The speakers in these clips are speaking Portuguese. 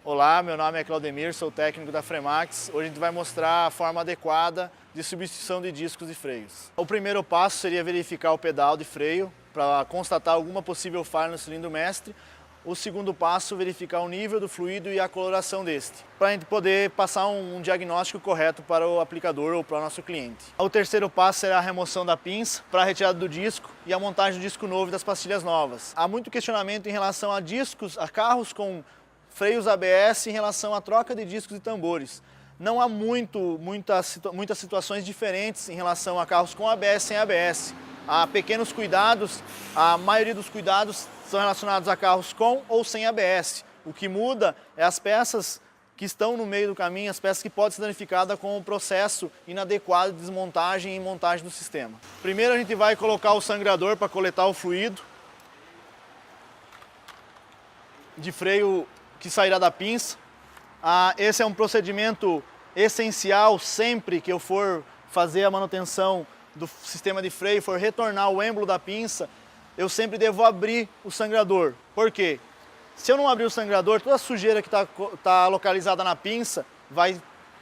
Olá, meu nome é Claudemir, sou técnico da Fremax. Hoje a gente vai mostrar a forma adequada de substituição de discos e freios. O primeiro passo seria verificar o pedal de freio para constatar alguma possível falha no cilindro mestre. O segundo passo, verificar o nível do fluido e a coloração deste, para a gente poder passar um diagnóstico correto para o aplicador ou para o nosso cliente. O terceiro passo será a remoção da pinça para a retirada do disco e a montagem do disco novo e das pastilhas novas. Há muito questionamento em relação a carros com freios ABS em relação à troca de discos e tambores. Não há muitas situações diferentes em relação a carros com ABS e sem ABS. Há pequenos cuidados, a maioria dos cuidados são relacionados a carros com ou sem ABS. O que muda é as peças que estão no meio do caminho, as peças que podem ser danificadas com o processo inadequado de desmontagem e montagem do sistema. Primeiro a gente vai colocar o sangrador para coletar o fluido de freio que sairá da pinça. Esse é um procedimento essencial sempre que eu for fazer a manutenção do sistema de freio, for retornar o êmbolo da pinça, eu sempre devo abrir o sangrador. Por quê? Se eu não abrir o sangrador, toda a sujeira que está localizada na pinça vai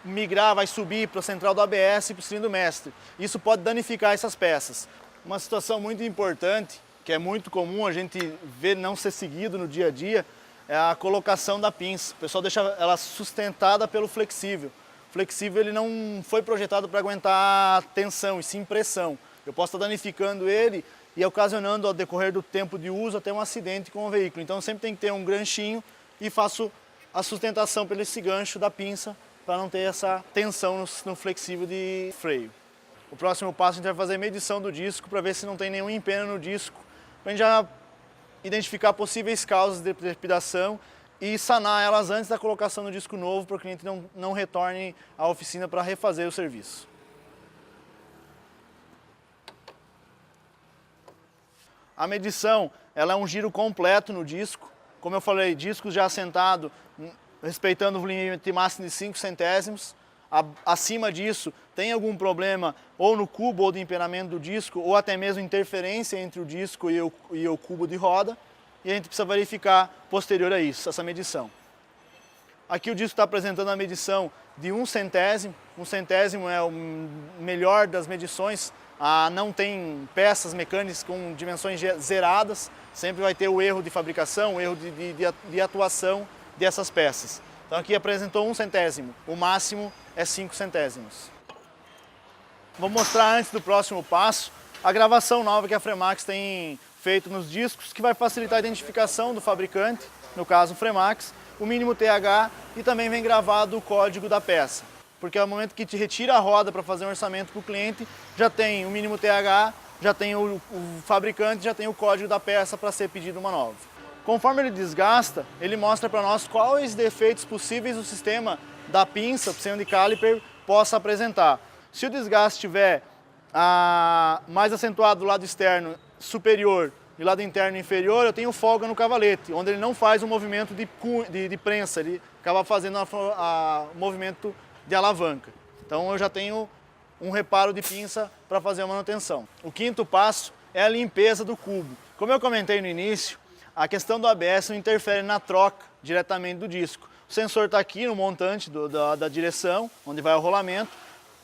migrar, vai subir para a central do ABS e para o cilindro mestre. Isso pode danificar essas peças. Uma situação muito importante, que é muito comum a gente ver não ser seguido no dia a dia, é a colocação da pinça. O pessoal deixa ela sustentada pelo flexível. O flexível ele não foi projetado para aguentar tensão e sim pressão. Eu posso estar danificando ele e ocasionando ao decorrer do tempo de uso até um acidente com o veículo. Então sempre tem que ter um ganchinho e faço a sustentação pelo esse gancho da pinça para não ter essa tensão no flexível de freio. O próximo passo a gente vai fazer a medição do disco para ver se não tem nenhum empeno no disco, para a gente já identificar possíveis causas de trepidação e sanar elas antes da colocação do disco novo para o cliente não retorne à oficina para refazer o serviço. A medição ela é um giro completo no disco. Como eu falei, discos já assentados, respeitando o limite máximo de 5 centésimos. Acima disso, tem algum problema ou no cubo ou de empenamento do disco, ou até mesmo interferência entre o disco e o cubo de roda. E a gente precisa verificar posterior a isso, essa medição. Aqui o disco está apresentando a medição de 1 centésimo. 1 centésimo é o melhor das medições. Não tem peças mecânicas com dimensões zeradas, sempre vai ter o erro de fabricação, o erro de atuação dessas peças. Então aqui apresentou 1 centésimo, o máximo é 5 centésimos. Vou mostrar antes do próximo passo a gravação nova que a Fremax tem feito nos discos, que vai facilitar a identificação do fabricante, no caso Fremax, o mínimo TH e também vem gravado o código da peça. Porque ao momento que te retira a roda para fazer um orçamento para o cliente, já tem o mínimo TH, já tem o fabricante, já tem o código da peça para ser pedido uma nova. Conforme ele desgasta, ele mostra para nós quais defeitos possíveis o sistema da pinça, o sistema de caliper, possa apresentar. Se o desgaste estiver mais acentuado do lado externo superior e lado interno inferior, eu tenho folga no cavalete, onde ele não faz um movimento de prensa, ele acaba fazendo o movimento de alavanca. Então eu já tenho um reparo de pinça para fazer a manutenção. O quinto passo é a limpeza do cubo. Como eu comentei no início, a questão do ABS não interfere na troca diretamente do disco. O sensor está aqui no montante da direção, onde vai o rolamento.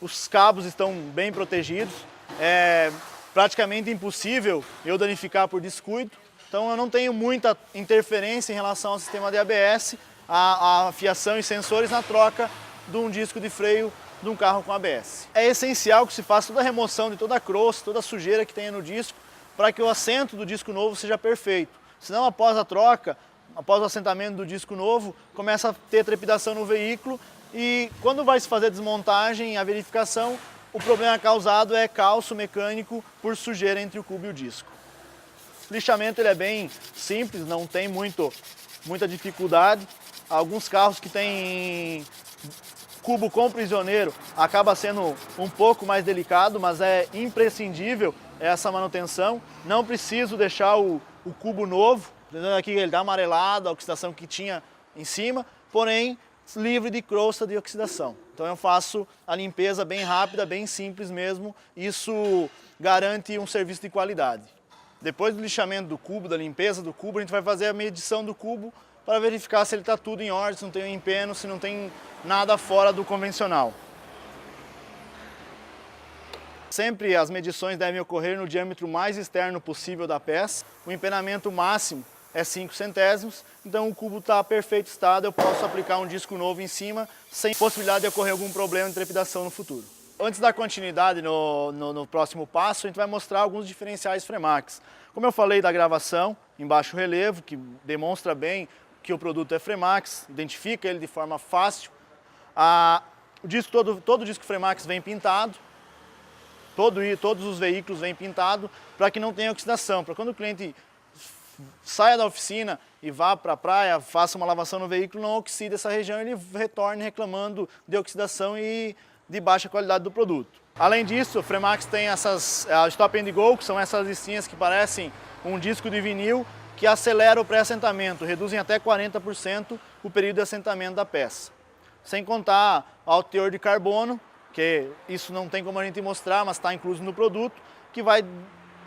Os cabos estão bem protegidos. É praticamente impossível eu danificar por descuido. Então eu não tenho muita interferência em relação ao sistema de ABS, a fiação e sensores na troca de um disco de freio de um carro com ABS. É essencial que se faça toda a remoção de toda a crosta, toda a sujeira que tenha no disco, para que o assento do disco novo seja perfeito. Senão, após a troca, após o assentamento do disco novo, começa a ter trepidação no veículo e quando vai se fazer a desmontagem e a verificação, o problema causado é calço mecânico por sujeira entre o cubo e o disco. O lixamento ele é bem simples, não tem muita dificuldade. Alguns carros que têm cubo com prisioneiro acaba sendo um pouco mais delicado, mas é imprescindível essa manutenção. Não preciso deixar o cubo novo, aqui ele dá amarelado, a oxidação que tinha em cima, porém livre de crosta de oxidação. Então eu faço a limpeza bem rápida, bem simples mesmo, isso garante um serviço de qualidade. Depois do lixamento do cubo, da limpeza do cubo, a gente vai fazer a medição do cubo para verificar se ele está tudo em ordem, se não tem um empeno, se não tem nada fora do convencional. Sempre as medições devem ocorrer no diâmetro mais externo possível da peça. O empenamento máximo é 5 centésimos, então o cubo está em perfeito estado, eu posso aplicar um disco novo em cima, sem possibilidade de ocorrer algum problema de trepidação no futuro. Antes da continuidade no próximo passo, a gente vai mostrar alguns diferenciais Fremax. Como eu falei da gravação em baixo relevo, que demonstra bem que o produto é Fremax, identifica ele de forma fácil. O disco, todo disco Fremax vem pintado, todos os veículos vêm pintados para que não tenha oxidação, para quando o cliente saia da oficina e vá para a praia, faça uma lavação no veículo, não oxide essa região, ele retorne reclamando de oxidação e de baixa qualidade do produto. Além disso, o Fremax tem essas Stop and Go, que são essas listinhas que parecem um disco de vinil, que acelera o pré-assentamento, reduzem até 40% o período de assentamento da peça. Sem contar o teor de carbono, que isso não tem como a gente mostrar, mas está incluso no produto, que vai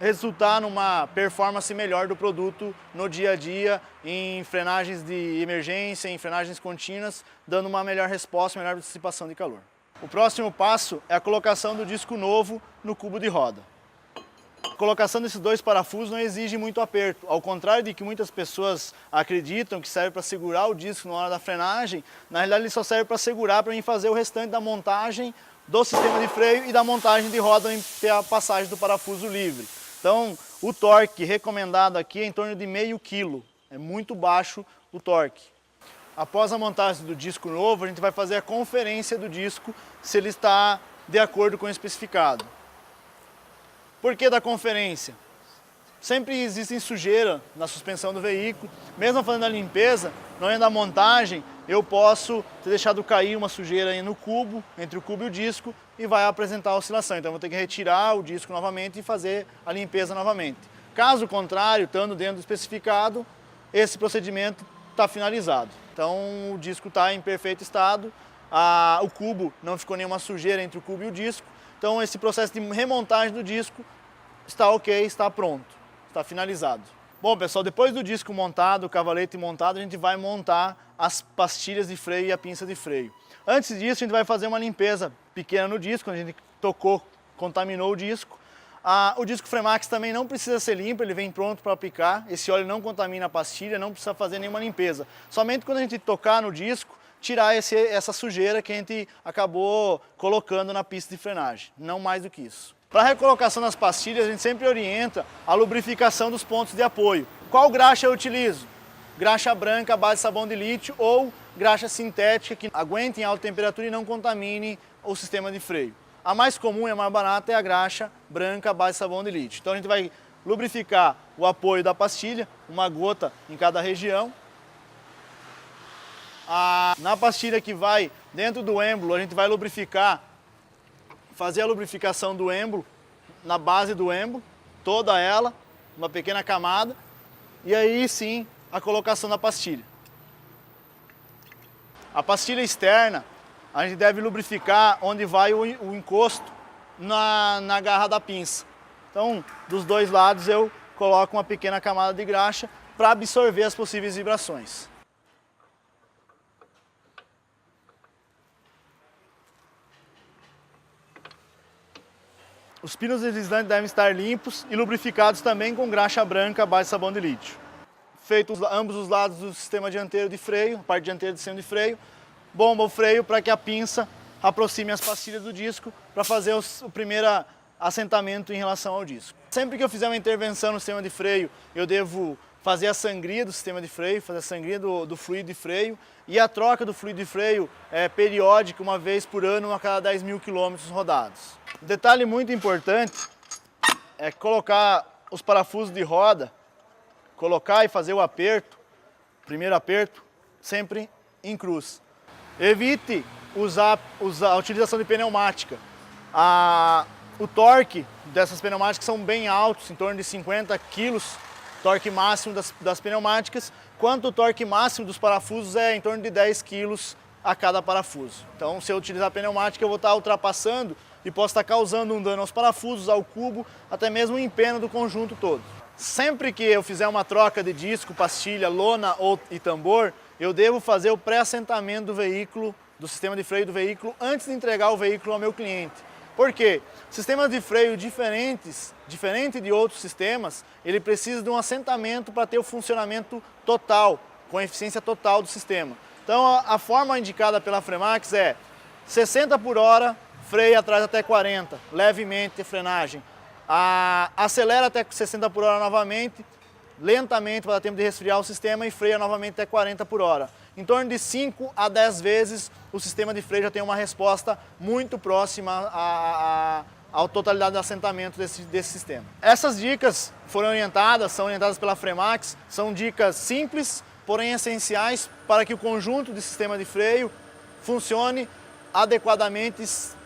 resultar numa performance melhor do produto no dia a dia, em frenagens de emergência, em frenagens contínuas, dando uma melhor resposta, melhor dissipação de calor. O próximo passo é a colocação do disco novo no cubo de roda. A colocação desses dois parafusos não exige muito aperto, ao contrário de que muitas pessoas acreditam que serve para segurar o disco na hora da frenagem, na realidade ele só serve para segurar para mim fazer o restante da montagem do sistema de freio e da montagem de roda em ter a passagem do parafuso livre. Então, o torque recomendado aqui é em torno de meio quilo, é muito baixo o torque. Após a montagem do disco novo, a gente vai fazer a conferência do disco se ele está de acordo com o especificado. Por que da conferência? Sempre existe sujeira na suspensão do veículo, mesmo fazendo a limpeza, na hora da montagem, eu posso ter deixado cair uma sujeira aí no cubo, entre o cubo e o disco, e vai apresentar a oscilação. Então eu vou ter que retirar o disco novamente e fazer a limpeza novamente. Caso contrário, estando dentro do especificado, esse procedimento está finalizado. Então o disco está em perfeito estado, o cubo não ficou nenhuma sujeira entre o cubo e o disco, então esse processo de remontagem do disco está ok, está pronto, está finalizado. Bom pessoal, depois do disco montado, o cavalete montado, a gente vai montar as pastilhas de freio e a pinça de freio. Antes disso a gente vai fazer uma limpeza pequena no disco, quando a gente tocou, contaminou o disco. O disco Fremax também não precisa ser limpo, ele vem pronto para aplicar, esse óleo não contamina a pastilha, não precisa fazer nenhuma limpeza. Somente quando a gente tocar no disco, tirar essa sujeira que a gente acabou colocando na pista de frenagem, não mais do que isso. Para a recolocação das pastilhas, a gente sempre orienta a lubrificação dos pontos de apoio. Qual graxa eu utilizo? Graxa branca à base de sabão de lítio ou graxa sintética que aguente em alta temperatura e não contamine o sistema de freio. A mais comum e a mais barata é a graxa branca à base de sabão de lítio. Então a gente vai lubrificar o apoio da pastilha, uma gota em cada região. Na pastilha que vai dentro do êmbolo, a gente vai lubrificar, fazer a lubrificação do êmbolo, na base do êmbolo, toda ela, uma pequena camada, e aí sim a colocação da pastilha. A pastilha externa, a gente deve lubrificar onde vai o encosto na garra da pinça. Então, dos dois lados eu coloco uma pequena camada de graxa para absorver as possíveis vibrações. Os pinos deslizantes devem estar limpos e lubrificados também com graxa branca à base de sabão de lítio. Feitos ambos os lados do sistema dianteiro de freio, a parte dianteira do sistema de freio, bomba o freio para que a pinça aproxime as pastilhas do disco para fazer o primeiro assentamento em relação ao disco. Sempre que eu fizer uma intervenção no sistema de freio, eu devo fazer a sangria do sistema de freio, fazer a sangria do fluido de freio, e a troca do fluido de freio é periódica, uma vez por ano, a cada 10 mil quilômetros rodados. Um detalhe muito importante é colocar os parafusos de roda, colocar e fazer o aperto, primeiro aperto, sempre em cruz. Evite usar a utilização de pneumática. O torque dessas pneumáticas são bem altos, em torno de 50 quilos, torque máximo das pneumáticas, quanto o torque máximo dos parafusos é em torno de 10 quilos a cada parafuso. Então, se eu utilizar a pneumática, eu vou estar ultrapassando e posso estar causando um dano aos parafusos, ao cubo, até mesmo um empeno do conjunto todo. sempre que eu fizer uma troca de disco, pastilha, lona e tambor, eu devo fazer o pré-assentamento do veículo, do sistema de freio do veículo, antes de entregar o veículo ao meu cliente. Por quê? Sistemas de freio diferente de outros sistemas, ele precisa de um assentamento para ter o funcionamento total, com a eficiência total do sistema. Então a forma indicada pela Fremax é 60 por hora, freia atrás até 40, levemente a frenagem. Acelera até 60 por hora novamente, lentamente para dar tempo de resfriar o sistema e freia novamente até 40 por hora. Em torno de 5 a 10 vezes o sistema de freio já tem uma resposta muito próxima à totalidade do assentamento desse sistema. Essas dicas são orientadas pela Fremax, são dicas simples, porém essenciais para que o conjunto de sistema de freio funcione adequadamente,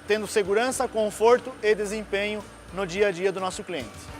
tendo segurança, conforto e desempenho no dia a dia do nosso cliente.